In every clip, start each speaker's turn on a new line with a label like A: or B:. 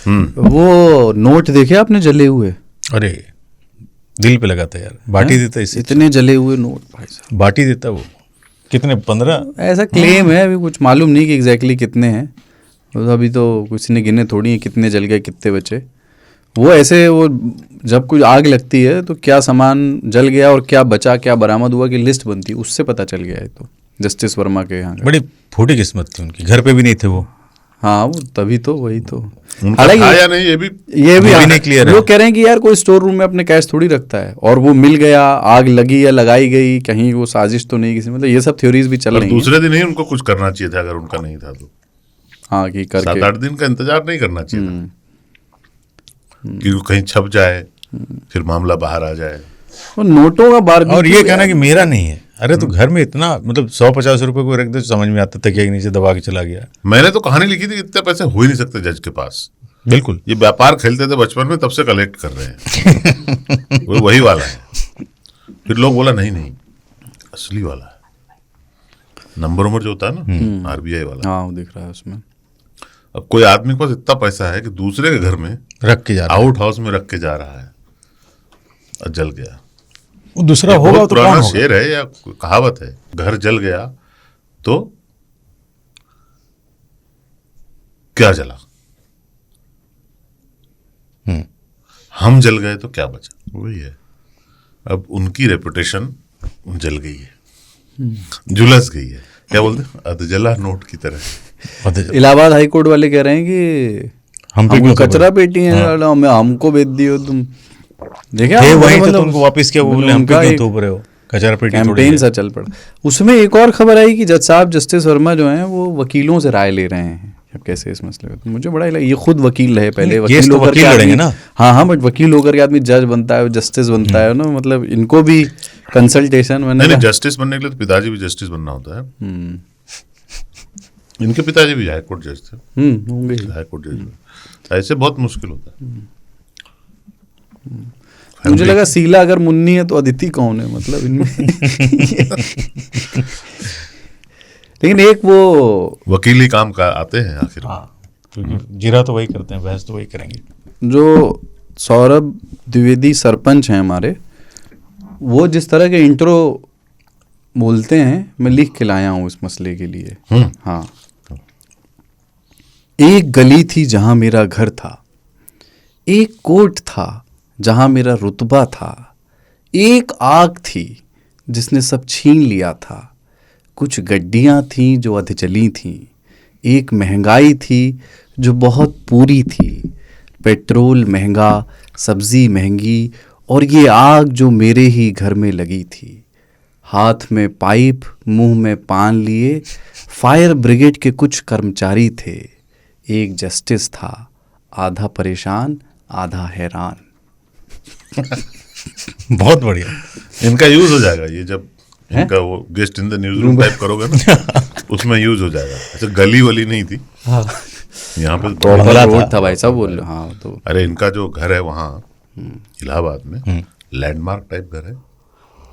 A: वो नोट देखे आपने जले हुए?
B: अरे दिल पे लगाता यार, बांटी देता इससे।
A: इतने जले हुए नोट भाई साहब,
B: बांटी देता वो। कितने, 15?
A: ऐसा क्लेम है, अभी कुछ मालूम नहीं कि एग्जैक्टली कितने हैं, अभी तो किसी ने गिने थोड़ी है कितने जल गए कितने बचे। वो ऐसे, वो जब कुछ आग लगती है तो क्या सामान जल गया और क्या बचा क्या बरामद हुआ की लिस्ट बनती है, उससे पता चल गया है। तो जस्टिस वर्मा के यहाँ
B: बड़ी फूटी किस्मत थी उनकी, घर पे भी नहीं थे वो।
A: हाँ वो तभी तो, वही तो।
C: हालांकि या नहीं ये भी
B: नहीं क्लियर है।
A: लोग कह रहे हैं कि यार कोई स्टोर रूम में अपने कैश थोड़ी रखता है और वो मिल गया, आग लगी या लगाई गई, कहीं वो साजिश तो नहीं किसी, मतलब ये सब थ्योरीज भी चल रही हैं।
C: दूसरे दिन ही उनको कुछ करना चाहिए था, अगर उनका नहीं था तो।
A: हाँ कि करके
C: 7-8 दिन का इंतजार नहीं करना चाहिए था कि कहीं छप जाए फिर मामला बाहर आ जाए।
A: और नोटों का बार
B: और ये कहना कि मेरा नहीं है, अरे तो घर में इतना, मतलब 150 रुपए को रख दे, समझ में आता तकिया के नीचे दबा के चला गया।
C: मैंने तो कहानी लिखी थी, इतने पैसे हो ही नहीं सकते जज के पास।
B: बिल्कुल,
C: ये व्यापार खेलते थे बचपन में, तब से कलेक्ट कर रहे हैं। वो वही वाला है। फिर लोग बोला नहीं नहीं असली वाला है, नंबर जो होता है ना आरबीआई वाला।
A: हाँ वो दिख रहा है उसमें।
C: अब कोई आदमी के पास इतना पैसा है कि दूसरे के घर में
B: रख के जा रहा है,
C: आउट हाउस में रख के जा रहा है और जल गया।
B: वो दूसरा होगा तो
C: पुराना
B: कौन होगा?
C: शेर है या कहावत है, घर जल गया तो क्या जला, हम जल गए तो क्या बचा, वही है। अब उनकी रेपुटेशन जल गई है, झुलस गई है, क्या बोलते अधजला नोट की तरह।
A: इलाहाबाद हाई कोर्ट वाले कह रहे हैं कि हम कचरा पेटी हैं, हमको बेच दियो तुम। देखा
B: वही तो उनको वापस क्या बोले, हम पे क्यों थोप रहे हो, कचरा पेटी
A: कैंपेन सा चल पड़ा। उसमें एक और खबर आई कि जज साहब जस्टिस वर्मा जो हैं वो वकीलों से राय ले रहे हैं अब कैसे इस मसले में। तो मुझे बड़ा लगा, ये खुद वकील रहे पहले, वकील होकर के लड़ेंगे ना। हाँ बट वकील होकर के आदमी जज बनता है, जस्टिस बनता है ना, मतलब इनको भी कंसल्टेशन।
C: नहीं जस्टिस बनने के लिए तो पिताजी भी जस्टिस बनना होता है। इनके पिताजी भी हाई कोर्ट जज थे,
A: होंगे
C: हाई कोर्ट जज, ऐसे बहुत मुश्किल होता है।
A: मुझे लगा शीला अगर मुन्नी है तो अदिति कौन है, मतलब इनमें। लेकिन एक वो
C: वकीली काम का आते हैं आखिर।
B: जीरा तो वही करते हैं, बहस तो वही करेंगे।
A: जो सौरभ द्विवेदी सरपंच हैं हमारे, वो जिस तरह के इंट्रो बोलते हैं, मैं लिख के लाया हूँ इस मसले के लिए। हाँ, एक गली थी जहां मेरा घर था, एक कोर्ट था जहां मेरा रुतबा था, एक आग थी जिसने सब छीन लिया था, कुछ गड्डियां थीं जो अधजली थीं, एक महंगाई थी जो बहुत पूरी थी, पेट्रोल महंगा, सब्जी महंगी, और ये आग जो मेरे ही घर में लगी थी। हाथ में पाइप, मुंह में पान लिए फायर ब्रिगेड के कुछ कर्मचारी थे, एक जस्टिस था, आधा परेशान आधा हैरान।
B: बहुत बढ़िया,
C: इनका यूज हो जाएगा ये, जब इनका वो guest in the news room type करोगे ना, उसमें यूज हो जाएगा। अच्छा गली वली नहीं थी, यहाँ पे
A: रोड था भाई साहब, बोल। हाँ तो
C: अरे इनका जो घर है वहाँ इलाहाबाद में, लैंडमार्क टाइप घर है,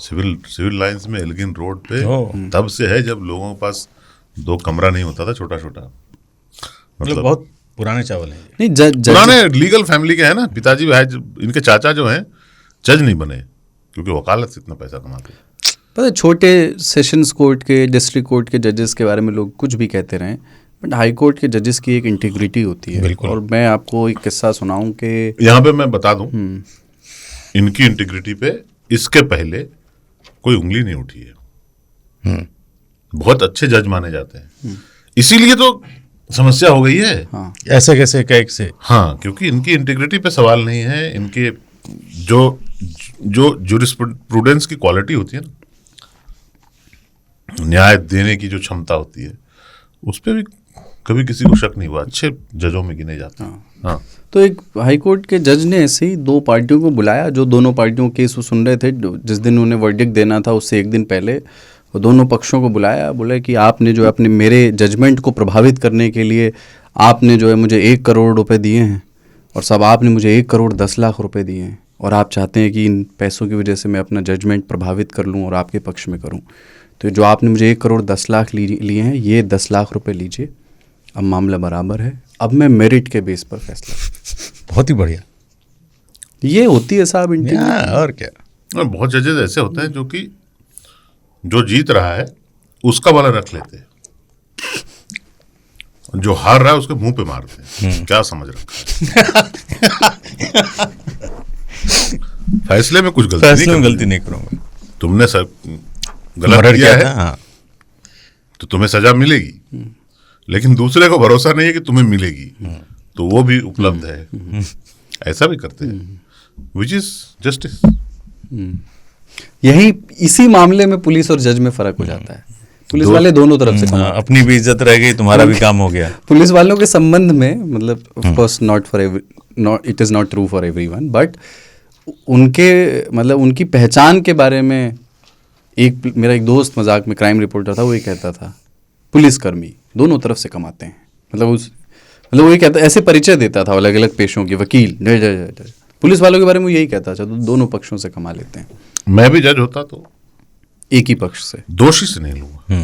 C: सिविल लाइंस में एल्गिन रोड पे। तब से है जब लोगों के पास 2 कमरा नहीं होता था, छोटा छोटा।
B: मतलब बहुत पुराने चावल हैं।
A: नहीं,
C: पुराने लीगल फैमिली के हैं ना। पिताजी भाई, इनके चाचा जो हैं जज नहीं बने क्योंकि वकालत से इतना पैसा कमाते।
A: पता है, छोटे सेशंस कोर्ट के, डिस्ट्रिक्ट कोर्ट के जजेस के बारे में लोग कुछ भी कहते रहें, बट हाई कोर्ट के जजेस की एक इंटीग्रिटी होती है। और मैं आपको एक किस्सा सुनाऊं कि
C: यहाँ पे मैं बता दूं, इनकी इंटीग्रिटी पे इसके पहले कोई उंगली नहीं उठी है। बहुत अच्छे जज माने जाते हैं, इसीलिए तो समस्या हो गई है।
A: हाँ।
B: ऐसे कैसे कैक से?
C: हाँ, क्योंकि इनकी इंटीग्रिटी पे सवाल नहीं है, इनके जो जुरिस्प्रूडेंस की क्वालिटी होती है ना, न्याय देने की जो क्षमता होती है, उस पर भी कभी किसी को शक नहीं हुआ, अच्छे जजों में गिने जाते हैं। हाँ।
A: तो एक हाई कोर्ट के जज ने ऐसे ही 2 पार्टियों को बुलाया, जो दोनों पार्टियों के केस वो सुन रहे थे। जिस दिन उन्हें वर्डिक्ट देना था उससे एक दिन पहले वो दोनों पक्षों को बुलाया, बोले कि आपने जो है अपने मेरे जजमेंट को प्रभावित करने के लिए आपने जो है मुझे 1 करोड़ रुपए दिए हैं, और सब आपने मुझे 1 करोड़ 10 लाख रुपए दिए हैं, और आप चाहते हैं कि इन पैसों की वजह से मैं अपना जजमेंट प्रभावित कर लूँ और आपके पक्ष में करूँ। तो जो आपने मुझे 1 करोड़ 10 लाख लिए हैं, ये 10 लाख रुपए लीजिए, अब मामला बराबर है, अब मैं मेरिट के बेस पर फैसला।
B: बहुत ही बढ़िया।
A: ये होती है साहब इंटीग्रिटी।
B: और क्या।
C: और बहुत जजेस ऐसे होते हैं जो कि जो जीत रहा है उसका वाला रख लेते हैं, जो हार रहा है उसके मुंह पे मारते हैं। क्या समझ रखा है? फैसले में कुछ
B: फैसले में गलती नहीं करूंगा।
C: तुमने सब गलत
B: मर्डर
C: किया है
B: था, हाँ।
C: तो तुम्हें सजा मिलेगी, लेकिन दूसरे को भरोसा नहीं है कि तुम्हें मिलेगी, तो वो भी उपलब्ध है। ऐसा भी करते हैं, विच इज जस्टिस।
A: यही इसी मामले में पुलिस और जज में फर्क हो जाता है। पुलिस वाले दोनों तरफ से कमाते हैं।
B: अपनी भी इज्जत रह गई, तुम्हारा भी काम हो गया।
A: पुलिस वालों के संबंध में, मतलब of course not it is not true for everyone, but उनके मतलब उनकी पहचान के बारे में मेरा एक दोस्त मजाक में क्राइम रिपोर्टर था, वो ये कहता था पुलिसकर्मी दोनों तरफ से कमाते हैं। मतलब वो ये कहता, ऐसे परिचय देता था अलग अलग पेशों के, वकील पुलिस वालों के बारे में यही कहता था, तो दोनों पक्षों से कमा लेते हैं।
C: मैं भी जज होता तो
A: एक ही पक्ष से,
C: दोषी से नहीं लूंगा,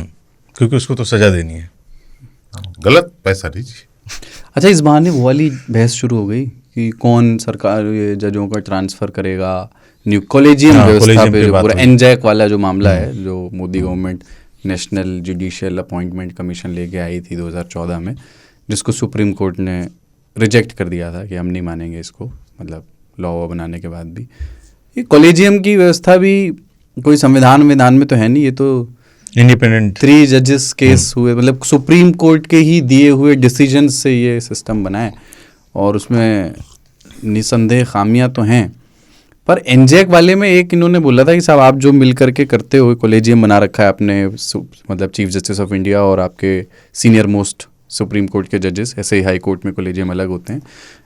B: क्योंकि उसको तो सजा देनी है।
C: गलत पैसा दीजिए।
A: अच्छा, इस बहाने वो वाली बहस शुरू हो गई कि कौन सरकार ये जजों का ट्रांसफर करेगा, न्यू कॉलेजियम व्यवस्था पे जो पूरा एनजैक वाला जो मामला है, जो Modi government national judicial appointment commission लेके आई थी 2014 में, जिसको सुप्रीम कोर्ट ने रिजेक्ट कर दिया था कि हम नहीं मानेंगे इसको, मतलब लॉ बनाने के बाद भी। ये कॉलेजियम की व्यवस्था भी कोई संविधान में तो है नहीं, ये तो
B: इंडिपेंडेंट
A: 3 जजेस केस हुए, मतलब सुप्रीम कोर्ट के ही दिए हुए डिसीजन से ये सिस्टम बना है, और उसमें निसंदेह खामियां तो हैं। पर एनजैक वाले में एक इन्होंने बोला था कि साहब आप जो मिल करके करते हो, कॉलेजियम बना रखा है आपने, मतलब चीफ जस्टिस ऑफ इंडिया और आपके सीनियर मोस्ट सुप्रीम कोर्ट के जजेस, ऐसे ही हाई कोर्ट में कॉलेजियम अलग होते हैं,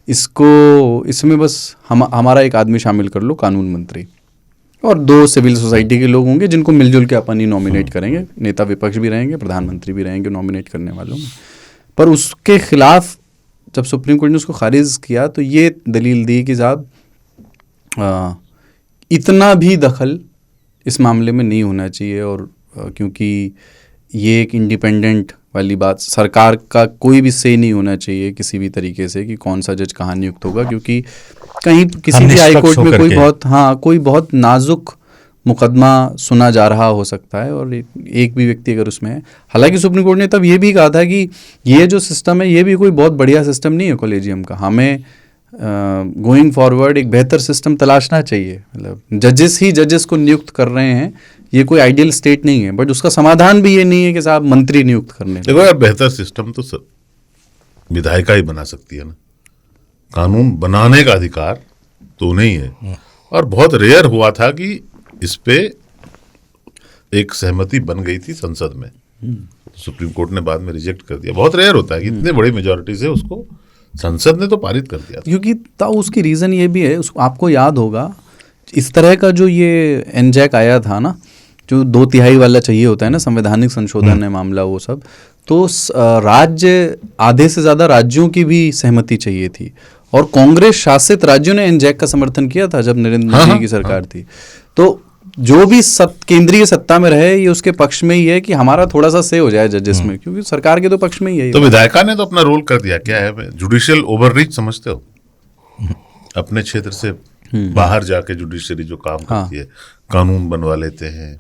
A: इसमें बस हमारा एक आदमी शामिल कर लो, कानून मंत्री, और 2 सिविल सोसाइटी के लोग होंगे जिनको मिलजुल के अपन ही नॉमिनेट करेंगे, नेता विपक्ष भी रहेंगे, प्रधानमंत्री भी रहेंगे नॉमिनेट करने वालों में। पर उसके खिलाफ जब सुप्रीम कोर्ट ने उसको खारिज किया तो ये दलील दी कि साहब इतना भी दखल इस मामले में नहीं होना चाहिए, और क्योंकि ये एक इंडिपेंडेंट वाली बात, सरकार का कोई भी से नहीं होना चाहिए किसी भी तरीके से कि कौन सा जज कहाँ नियुक्त होगा, क्योंकि कहीं किसी भी हाई कोर्ट में कोई बहुत नाजुक मुकदमा सुना जा रहा हो सकता है, और एक भी व्यक्ति अगर उसमें है। हालांकि सुप्रीम कोर्ट ने तब ये भी कहा था कि ये जो सिस्टम है ये भी कोई बहुत बढ़िया सिस्टम नहीं है कॉलेजियम का, हमें गोइंग फॉरवर्ड एक बेहतर सिस्टम तलाशना चाहिए। मतलब जजेस को नियुक्त कर रहे हैं, ये कोई आइडियल स्टेट नहीं है, बट उसका समाधान भी ये नहीं है कि साहब मंत्री नियुक्त करने।
C: देखो यार, बेहतर सिस्टम तो सब विधायिका ही बना सकती है ना, कानून बनाने का अधिकार तो नहीं है। और बहुत रेयर हुआ था कि इस पे एक सहमति बन गई थी संसद में, सुप्रीम कोर्ट ने बाद में रिजेक्ट कर दिया। बहुत रेयर होता है कि इतने बड़ी मेजोरिटी से उसको संसद ने तो पारित कर दिया था।
A: क्योंकि उसकी रीज़न ये भी है, आपको याद होगा इस तरह का जो ये एनजैक आया था ना, जो 2/3 वाला चाहिए होता है ना, संवैधानिक संशोधन है मामला, वो सब तो राज्य, आधे से ज़्यादा राज्यों की भी सहमति चाहिए थी, और कांग्रेस शासित राज्यों ने एनजैक का समर्थन किया था जब नरेंद्र मोदी की सरकार थी। तो जो भी केंद्रीय सत्ता में रहे, ये उसके पक्ष में ही है कि हमारा थोड़ा सा से हो जाए जजेस में, क्योंकि सरकार के तो पक्ष में ही है।
C: तो विधायिका ने तो अपना रोल कर दिया। क्या है, जुडिशियल ओवररीच समझते हो? अपने क्षेत्र से बाहर जाके जुडिशरी जो काम करती है, कानून बनवा लेते हैं,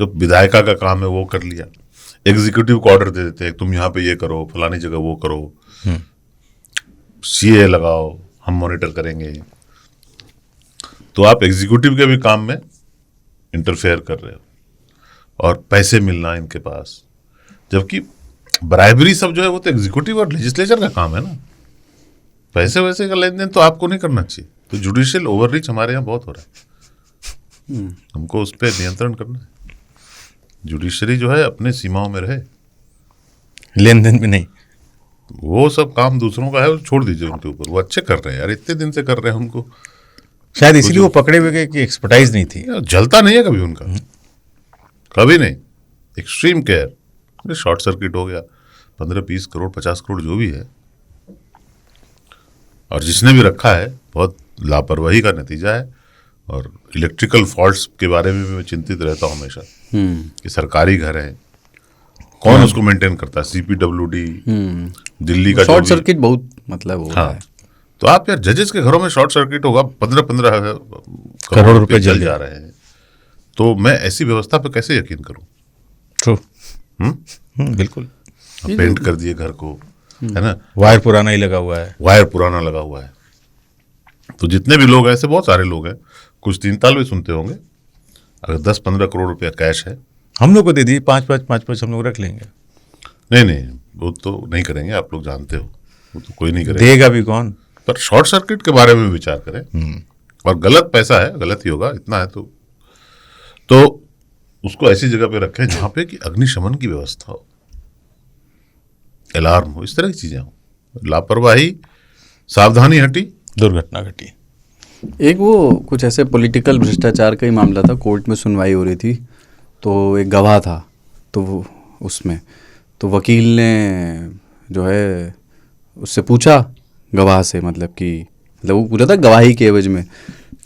C: जो विधायिका का काम है वो कर लिया। एग्जीक्यूटिव को ऑर्डर दे देते हैं, तुम यहाँ पे ये करो, फलानी जगह वो करो, सीए लगाओ, हम मॉनिटर करेंगे। तो आप एग्जीक्यूटिव के भी काम में इंटरफेयर कर रहे हो, और पैसे मिलना इनके पास, जबकि ब्राइबरी सब जो है वो तो एग्जीक्यूटिव और लेजिस्लेचर का काम है ना। पैसे वैसे का लेन देन तो आपको नहीं करना चाहिए। तो जुडिशियल ओवररीच हमारे यहाँ बहुत हो रहा है, हमको उस पर नियंत्रण करना है। जुडिशरी जो है अपने सीमाओं में रहे,
B: लेन देन भी नहीं,
C: वो सब काम दूसरों का है, वो छोड़ दीजिए उनके ऊपर। वो अच्छे कर रहे हैं यार, इतने दिन से कर रहे हैं, उनको
B: शायद इसीलिए वो पकड़े हुए की एक्सपर्टाइज नहीं थी।
C: जलता नहीं है कभी उनका, कभी नहीं। एक्सट्रीम केयर, शॉर्ट सर्किट हो गया, 15-20 करोड़ 50 करोड़ जो भी है, और जिसने भी रखा है बहुत लापरवाही का नतीजा है। और इलेक्ट्रिकल फॉल्ट्स के बारे में भी मैं चिंतित रहता हूँ हमेशा कि सरकारी घर है, कौन उसको मेंटेन करता है? CPWD, दिल्ली का
A: शॉर्ट
C: जो भी-
A: सर्किट बहुत मतलब हो रहा
C: हाँ,
A: है।
C: तो आप यार जजेस के घरों में शॉर्ट सर्किट होगा, 15-15
B: करोड़ रुपए जल
C: जा रहे हैं, तो मैं ऐसी व्यवस्था पे कैसे यकीन करूं?
B: ट्रू,
C: हम्म?
B: बिल्कुल।
C: पेंट कर दिए घर को, है ना,
B: वायर पुराना ही लगा हुआ है।
C: वायर पुराना लगा हुआ है। तो जितने भी लोग हैं, ऐसे बहुत सारे लोग हैं, कुछ 3 ताल भी सुनते होंगे, अगर 10-15 करोड़ रुपया कैश है,
B: हम लोग को दे दीजिए 5-5 हम लोग रख लेंगे।
C: नहीं वो तो नहीं करेंगे, आप लोग जानते हो, वो तो कोई नहीं करेगा।
B: देगा भी कौन?
C: पर शॉर्ट सर्किट के बारे में विचार करें, और गलत पैसा है, गलत ही होगा, इतना है तो उसको ऐसी जगह पे रखें जहां पे कि अग्निशमन की व्यवस्था हो, अलार्म हो, इस तरह की चीजें हो। लापरवाही, सावधानी हटी,
B: दुर्घटना घटी।
A: एक वो कुछ ऐसे पॉलिटिकल भ्रष्टाचार का ही मामला था, कोर्ट में सुनवाई हो रही थी, तो एक गवाह था, तो वो उसमें तो वकील ने जो है उससे पूछा, गवाह से, मतलब वो पूछा था गवाही के एवज में,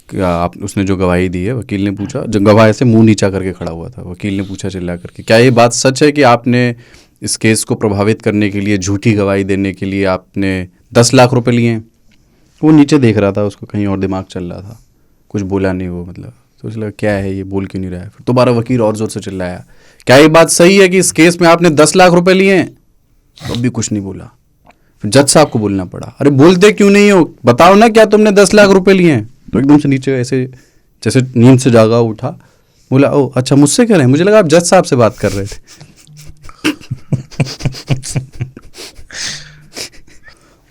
A: क्या आप उसने जो गवाही दी है, वकील ने पूछा, जो गवाह ऐसे मुंह नीचा करके खड़ा हुआ था, वकील ने पूछा चिल्ला करके, क्या ये बात सच है कि आपने इस केस को प्रभावित करने के लिए, झूठी गवाही देने के लिए आपने 10 लाख रुपए लिए हैं? वो नीचे देख रहा था, उसको कहीं और दिमाग चल रहा था, कुछ बोला नहीं वो, मतलब तो उसने लगा क्या है ये, बोल क्यों नहीं रहा है। फिर दोबारा वकील और जोर से चिल्लाया, क्या ये बात सही है कि इस केस में आपने 10 लाख रुपए लिए हैं? तो अभी कुछ नहीं बोला। फिर जज साहब को बोलना पड़ा, अरे बोलते क्यों नहीं हो, बताओ ना क्या तुमने 10 लाख रुपए लिए हैं? तो एकदम से नीचे ऐसे जैसे नींद से जागा उठा, बोला ओ अच्छा मुझसे कह रहे हैं, मुझे लगा आप जज साहब से बात कर रहे थे।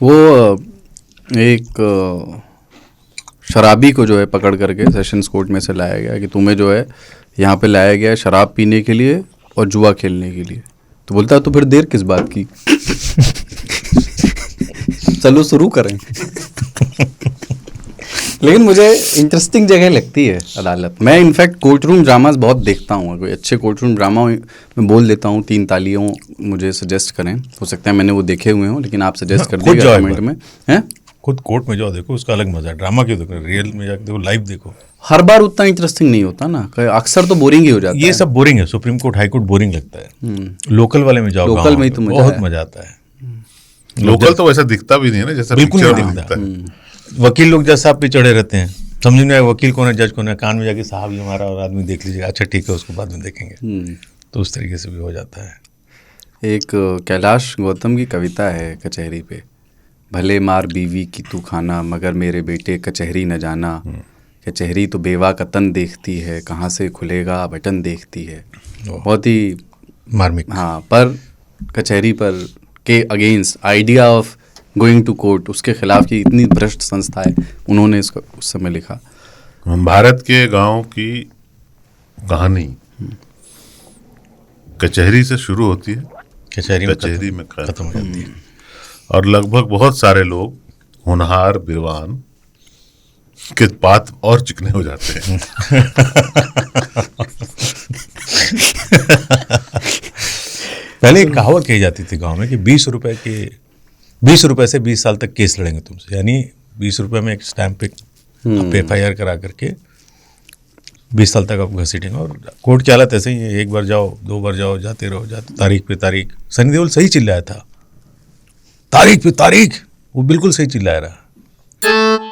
A: वो एक शराबी को जो है पकड़ करके सेशंस कोर्ट में से लाया गया कि तुम्हें जो है यहाँ पे लाया गया है शराब पीने के लिए और जुआ खेलने के लिए। तो बोलता है तो फिर देर किस बात की, चलो शुरू करें। लेकिन मुझे इंटरेस्टिंग जगह लगती है अदालत। मैं इनफैक्ट कोर्ट रूम ड्रामास बहुत देखता हूँ, कोई अच्छे कोर्ट रूम ड्रामा मैं बोल देता हूँ, 3 तालियों मुझे सजेस्ट करें, हो सकता है मैंने वो देखे हुए हों, लेकिन आप सजेस्ट कर दीजिएगा कमेंट में। हैं
B: खुद कोर्ट में जाओ, देखो उसका अलग मजा है। ड्रामा क्यों देखो, रियल में जाके देखो, लाइव देखो।
A: हर बार उतना इंटरेस्टिंग नहीं होता ना, अक्सर तो बोरिंग ही हो जाता है।
B: ये सब बोरिंग है, supreme court high court boring लगता है। लोकल वाले में जाओ,
A: लोकल में ही तो मजा
B: बहुत
A: है।
B: मजा आता है।
C: लोकल तो वैसा दिखता भी नहीं है ना, जैसा
B: बिल्कुल
C: पिक्चर
B: नहीं
C: में
B: दिखता।
C: दिखता है।
B: वकील लोग जज साहब पे चढ़े रहते हैं, समझ में आए वकील कौन है जज कौन है, कान में जाके साहब ये हमारा और आदमी देख लीजिएगा, अच्छा ठीक है उसको बाद में देखेंगे। तो उस तरीके से भी हो जाता है।
A: एक कैलाश गौतम की कविता है कचहरी पे, भले मार बीवी की तू खाना, मगर मेरे बेटे कचहरी न जाना। कचहरी तो बेवा का तन देखती है, कहाँ से खुलेगा बटन देखती है। बहुत ही
B: मार्मिक।
A: हाँ, पर कचहरी पर के against idea of going to court, उसके खिलाफ की इतनी भ्रष्ट संस्था है, उन्होंने इसको उस समय लिखा।
C: भारत के गांव की कहानी कचहरी से शुरू होती है,
B: कचहरी
C: में
B: खत्म हो जाती है।
C: और लगभग बहुत सारे लोग होनहार विद्वान के पात और चिकने हो जाते हैं।
B: पहले एक कहावत कही जाती थी गांव में कि 20 रुपए से 20 साल तक केस लड़ेंगे तुमसे, यानी 20 रुपए में एक स्टैंप पे आप FIR करा करके 20 साल तक आपको घसीटेंगे। और कोर्ट की हालत ऐसे ही है, एक बार जाओ, 2 बार जाओ, जाते रहो, तारीख पे तारीख। सनी देओल सही चिल्लाया था, तारीख पे तारीख, वो बिल्कुल सही चिल्लाया रहा।